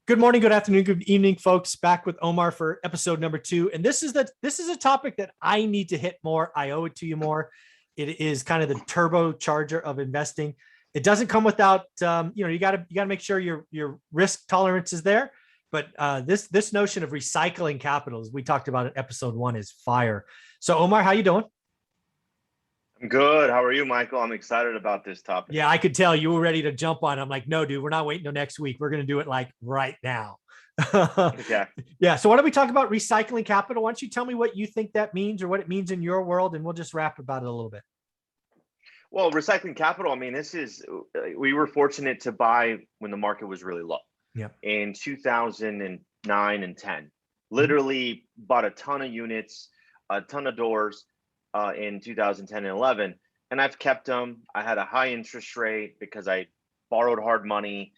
Good morning, good afternoon, good evening, folks. Back with Omar for episode number 2. And this is a topic that I need to hit more. I owe it to you more. It is kind of the turbocharger of investing. It doesn't come without you gotta make sure your risk tolerance is there. But this notion of recycling capital, as we talked about in episode 1, is fire. So Omar, how you doing? I'm good. How are you, Michael? I'm excited about this topic. Yeah, I could tell you were ready to jump on. I'm like, no, dude, we're not waiting till next week. We're going to do it like right now. Yeah. Yeah. So why don't we talk about recycling capital? Why don't you tell me what you think that means or what it means in your world, and we'll just rap about it a little bit. Well, recycling capital, I mean, we were fortunate to buy when the market was really low. Yeah. In 2009 and 10, literally bought a ton of units, a ton of doors in 2010 and 11. And I've kept them. I had a high interest rate because I borrowed hard money,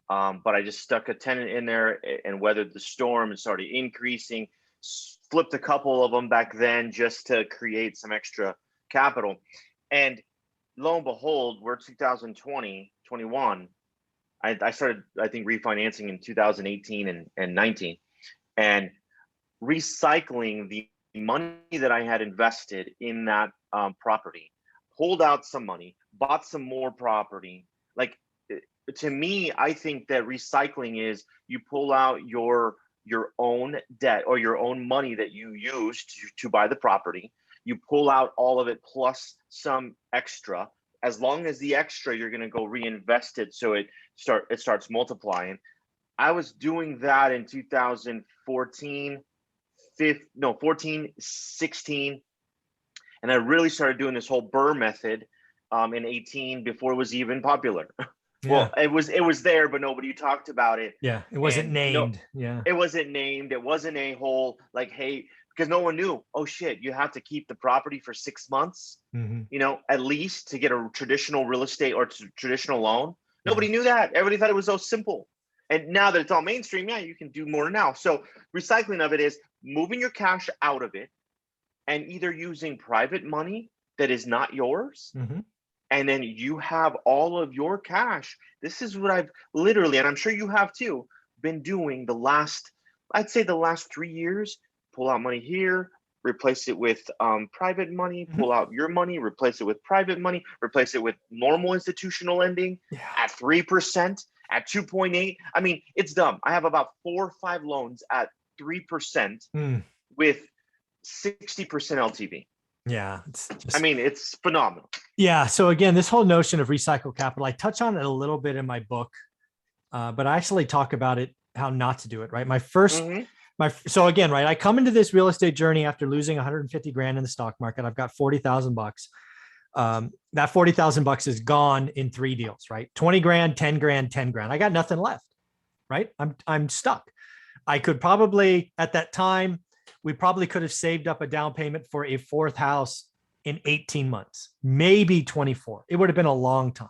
but I just stuck a tenant in there and weathered the storm and started increasing, flipped a couple of them back then just to create some extra capital. And lo and behold, we're 2020, 21. I started, I think, refinancing in 2018 and 19, and recycling the money that I had invested in that property, pulled out some money, bought some more property. Like, to me, I think that recycling is you pull out your own debt or your own money that you used to buy the property. You pull out all of it plus some extra. As long as the extra, you're going to go reinvest it so it starts multiplying. I was doing that in 2014, 16. And I really started doing this whole Burr method in 18 before it was even popular. Yeah. Well, it was there, but nobody talked about it. Yeah. It wasn't named. Yeah. It wasn't named. It wasn't a whole, like, hey, because no one knew, oh shit, you have to keep the property for 6 months, at least to get a traditional real estate or traditional loan. Nobody knew that. Everybody thought it was so simple. And now that it's all mainstream, yeah, you can do more now. So recycling of it is moving your cash out of it and either using private money that is not yours. And then you have all of your cash. This is what I've literally, and I'm sure you have too, been doing I'd say the last 3 years. Pull out money here, replace it with private money, pull out your money, replace it with private money, replace it with normal institutional lending at 3%, at 2.8. I mean, it's dumb. I have about 4 or 5 loans at 3% with 60% LTV. Yeah. It's phenomenal. Yeah. So again, this whole notion of recycle capital, I touch on it a little bit in my book, but I actually talk about it, how not to do it, right? So again, right, I come into this real estate journey after losing 150 grand in the stock market. I've got 40,000 bucks. That 40,000 bucks is gone in 3 deals, right? 20 grand, 10 grand, 10 grand. I got nothing left, right? I'm stuck. I could probably, at that time, we probably could have saved up a down payment for a 4th house in 18 months, maybe 24. It would have been a long time.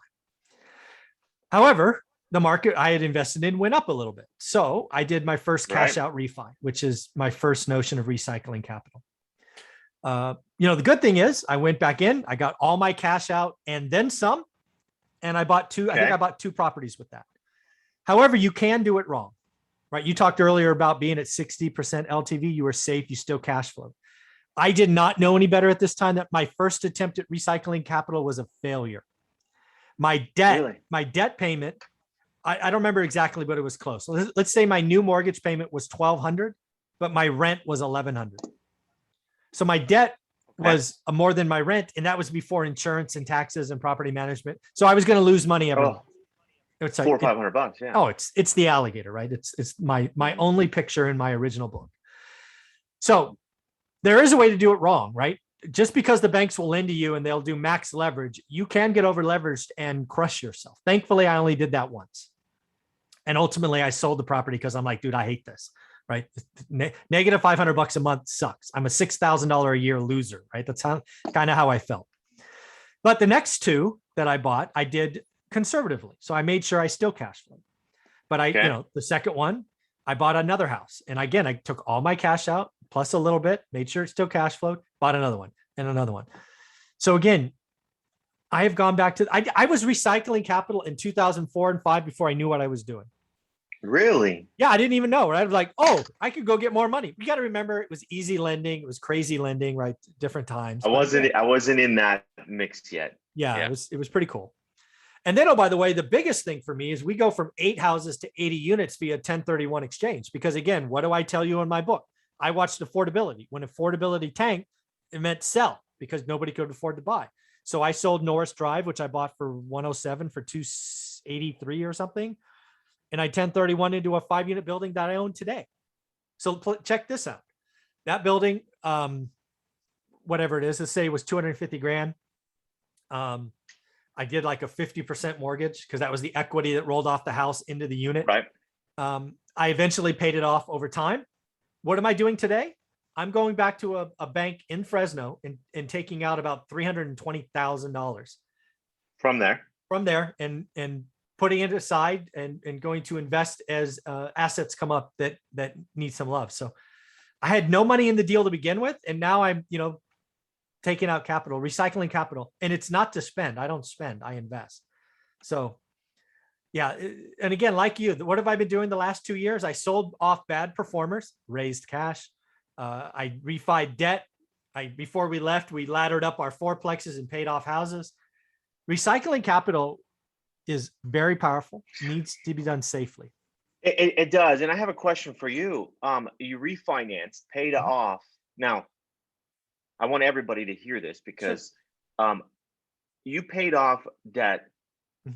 However, the market I had invested in went up a little bit. So I did my first cash out refi, which is my first notion of recycling capital. The good thing is I went back in, I got all my cash out and then some, and I bought 2. I think I bought 2 properties with that. However, you can do it wrong, right? You talked earlier about being at 60% LTV. You were safe. You still cash flowed. I did not know any better at this time that my first attempt at recycling capital was a failure. My debt payment, I don't remember exactly, but it was close. So let's say my new mortgage payment was $1,200, but my rent was $1,100. So my debt was more than my rent, and that was before insurance and taxes and property management. So I was going to lose money every month. It's like $400 or $500. Yeah. Oh, it's the alligator, right? It's my only picture in my original book. So there is a way to do it wrong, right? Just because the banks will lend to you and they'll do max leverage, you can get over leveraged and crush yourself. Thankfully, I only did that once. And ultimately I sold the property because I'm like, dude, I hate this, right? Negative $500 a month sucks. I'm a $6,000 a year loser, right? That's kind of how I felt. But the next 2 that I bought, I did conservatively. So I made sure I still cash flowed. But the second one, I bought another house. And again, I took all my cash out plus a little bit, made sure it still cash flowed, bought another one and another one. So again, I have gone back to, I was recycling capital in 2004 and 5 before I knew what I was doing. Really? Yeah, I didn't even know. Right? I was like, oh, I could go get more money. You got to remember, it was easy lending. It was crazy lending, right? Different times. I But again, wasn't. I wasn't in that mix yet. yeah, Yeah. it was pretty cool. And then, oh, by the way, the biggest thing for me is we go from 8 houses to 80 units via 1031 exchange. Because again, what do I tell you in my book? I watched affordability. When affordability tanked, it meant sell because nobody could afford to buy. So I sold Norris Drive, which I bought for 107 for 283 or something. And I 1031 into a 5-unit building that I own today. So check this out. That building, whatever it is, let's say it was 250 grand. I did like a 50% mortgage because that was the equity that rolled off the house into the unit. Right. I eventually paid it off over time. What am I doing today? I'm going back to a bank in Fresno and taking out about $320,000 From there. from there and putting it aside and going to invest as assets come up that need some love. So I had no money in the deal to begin with, and now I'm taking out capital, recycling capital, and it's not to spend. I don't spend, I invest. So yeah. And again, like you, what have I been doing the last 2 years? I sold off bad performers, raised cash. I refied debt. Before we left, we laddered up our fourplexes and paid off houses. Recycling capital is very powerful, needs to be done safely. It does. And I have a question for you. You refinanced, paid off. Now, I want everybody to hear this because you paid off debt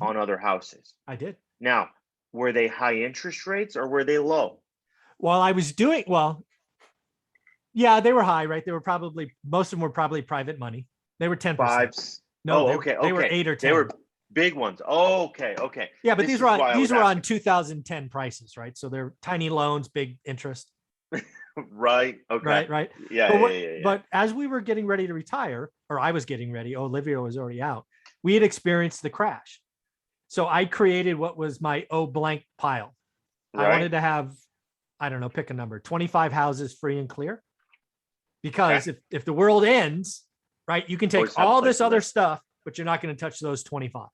on other houses. I did. Now, were they high interest rates or were they low? Well, I was doing, yeah, they were high, right? They were most of them were probably private money. They were 10%. Fives. No, okay. They were 8 or 10. They were big ones. Okay. Yeah, but these were on 2010 prices, right? So they're tiny loans, big interest. Right. Okay. Right. Yeah. But as we were getting ready to retire, or I was getting ready, Olivia was already out, we had experienced the crash. So I created what was my blank pile. Right. I wanted to have, I don't know, pick a number, 25 houses free and clear. Because if the world ends, right, you can take all this other stuff, but you're not going to touch those 25.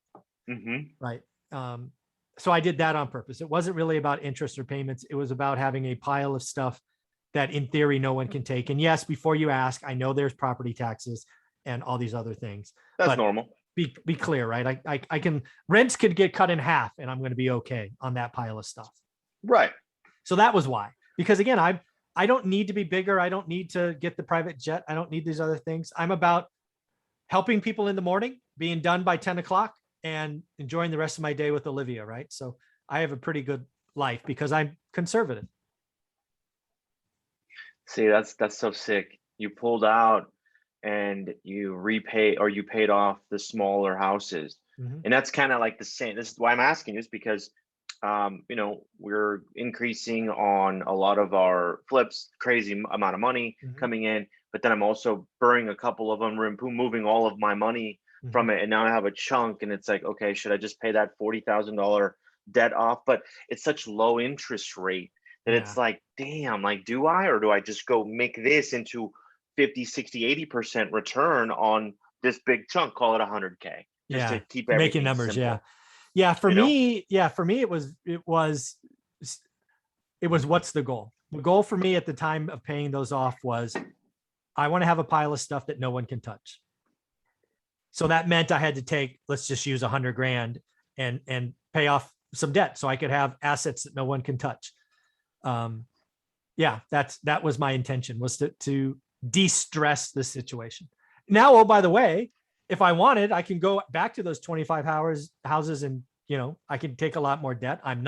Right. So I did that on purpose. It wasn't really about interest or payments. It was about having a pile of stuff that in theory no one can take. And yes, before you ask, I know there's property taxes and all these other things. That's normal. Be clear, right? I can, rents could get cut in half and I'm going to be okay on that pile of stuff. Right. So that was why. Because again, I don't need to be bigger. I don't need to get the private jet. I don't need these other things. I'm about helping people in the morning, being done by 10 o'clock and enjoying the rest of my day with Olivia, right? So I have a pretty good life because I'm conservative. See, that's so sick. You pulled out and you paid off the smaller houses. And that's kind of like the same. This is why I'm asking this because we're increasing on a lot of our flips, crazy amount of money coming in, but then I'm also burning a couple of them, moving all of my money from it. And now I have a chunk and it's like, okay, should I just pay that $40,000 debt off? But it's such low interest rate that it's like, damn, like, do I, or do I just go make this into 50, 60, 80% return on this big chunk, call it 100K, just to keep everything making numbers. simple. Yeah. For me, it was what's the goal? The goal for me at the time of paying those off was I want to have a pile of stuff that no one can touch. So that meant I had to take, let's just use 100 grand and pay off some debt so I could have assets that no one can touch. That was my intention, was to de-stress the situation. Now, oh, by the way, if I wanted, I can go back to those 25 houses and, I can take a lot more debt. I'm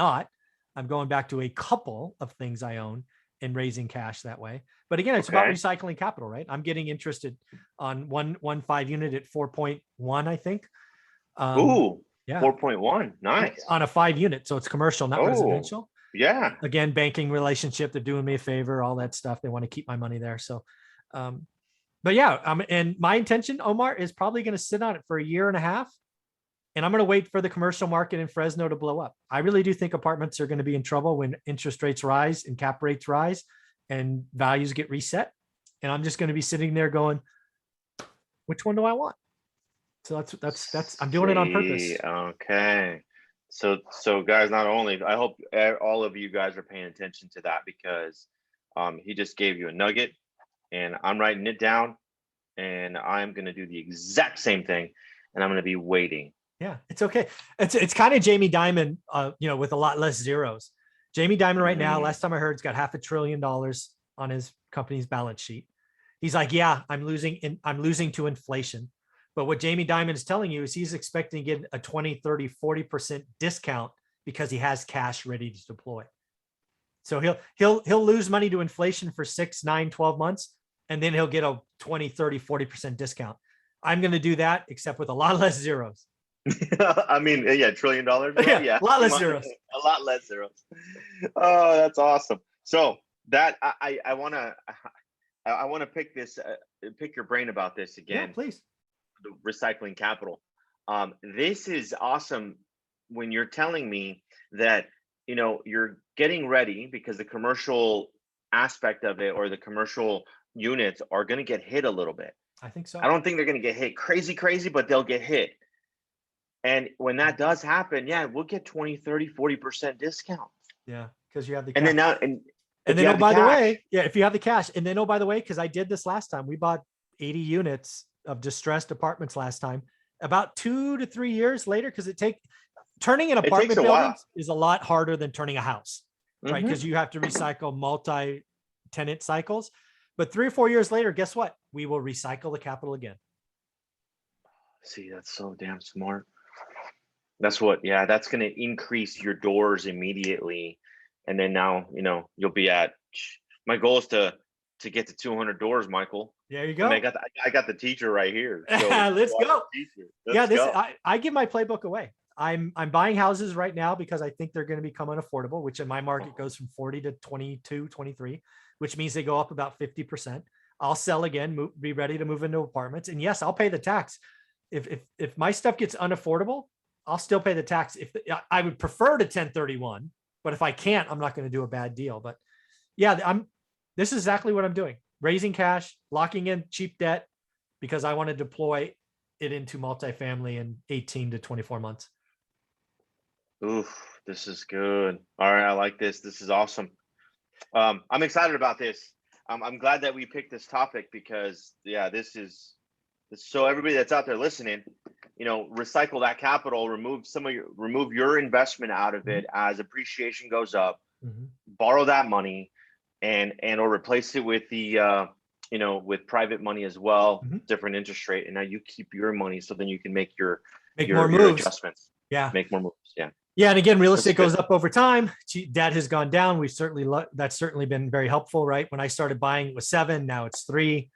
going back to a couple of things I own and raising cash that way. But again, it's about recycling capital, right? I'm getting interested on one 5-unit at 4.1, I think. Ooh, yeah. 4.1. Nice. On a 5-unit. So it's commercial, not residential. Yeah. Again, banking relationship. They're doing me a favor, all that stuff. They want to keep my money there. So, but yeah, and my intention, Omar, is probably going to sit on it for a year and a half. And I'm going to wait for the commercial market in Fresno to blow up. I really do think apartments are going to be in trouble when interest rates rise and cap rates rise and values get reset. And I'm just going to be sitting there going, which one do I want? So that's I'm doing it on purpose. Okay. So guys, not only, I hope all of you guys are paying attention to that, because he just gave you a nugget, and I'm writing it down, and I'm going to do the exact same thing, and I'm going to be waiting. Yeah, it's okay. It's kind of Jamie Dimon, with a lot less zeros. Jamie Dimon right now, last time I heard, has got $500 billion on his company's balance sheet. He's like, yeah, I'm losing to inflation. But what Jamie Dimon is telling you is he's expecting to get a 20, 30, 40% discount because he has cash ready to deploy. So he'll lose money to inflation for 6, 9, 12 months, and then he'll get a 20, 30, 40% discount. I'm going to do that, except with a lot less zeros. I mean, yeah, $1 trillion. Yeah, a lot less zeros. A lot less zeros. Oh, that's awesome. So that I want to pick your brain about this again. Yeah, please. The recycling capital. This is awesome when you're telling me that, you're getting ready because the commercial aspect of it, or the commercial units, are going to get hit a little bit. I think so. I don't think they're going to get hit crazy, but they'll get hit. And when that does happen, yeah, we'll get 20, 30, 40% discount. Yeah, because you have the cash. And then now, and then, oh, by the way, yeah, if you have the cash, and then, oh, by the way, because I did this last time, we bought 80 units of distressed apartments last time. About 2 to 3 years later, because turning an apartment building is a lot harder than turning a house, right? Because you have to recycle multi-tenant cycles. But 3 or 4 years later, guess what? We will recycle the capital again. See, that's so damn smart. That's that's going to increase your doors immediately. And then now, you'll be my goal is to get to 200 doors, Michael. There you go. I got the teacher right here. So Let's go. Let's go. I give my playbook away. I'm buying houses right now because I think they're going to become unaffordable, which in my market goes from 40 to 22, 23, which means they go up about 50%. I'll sell again, be ready to move into apartments. And yes, I'll pay the tax. If my stuff gets unaffordable, I'll still pay the tax. I would prefer to 1031, but if I can't, I'm not going to do a bad deal. But yeah, this is exactly what I'm doing. Raising cash, locking in cheap debt, because I want to deploy it into multifamily in 18 to 24 months. Oof, this is good. All right, I like this. This is awesome. I'm excited about this. I'm glad that we picked this topic, because this is so everybody that's out there listening, recycle that capital, remove your investment out of it as appreciation goes up, borrow that money, and or replace it with the with private money as well, different interest rate, and now you keep your money, so then you can make your adjustments. Yeah, make more moves. Yeah, and again, real estate goes up over time. Debt has gone down. That's certainly been very helpful, right? When I started buying, it was 7, now it's 3.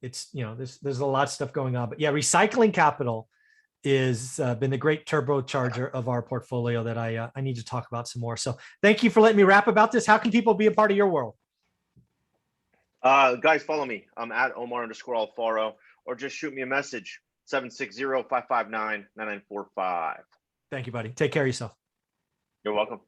It's there's a lot of stuff going on, but yeah, recycling capital is been the great turbocharger of our portfolio that I need to talk about some more. So thank you for letting me rap about this. How can people be a part of your world? Guys, follow me. I'm at Omar_Alfaro, or just shoot me a message, 760-559-9945. Thank you, buddy. Take care of yourself. You're welcome.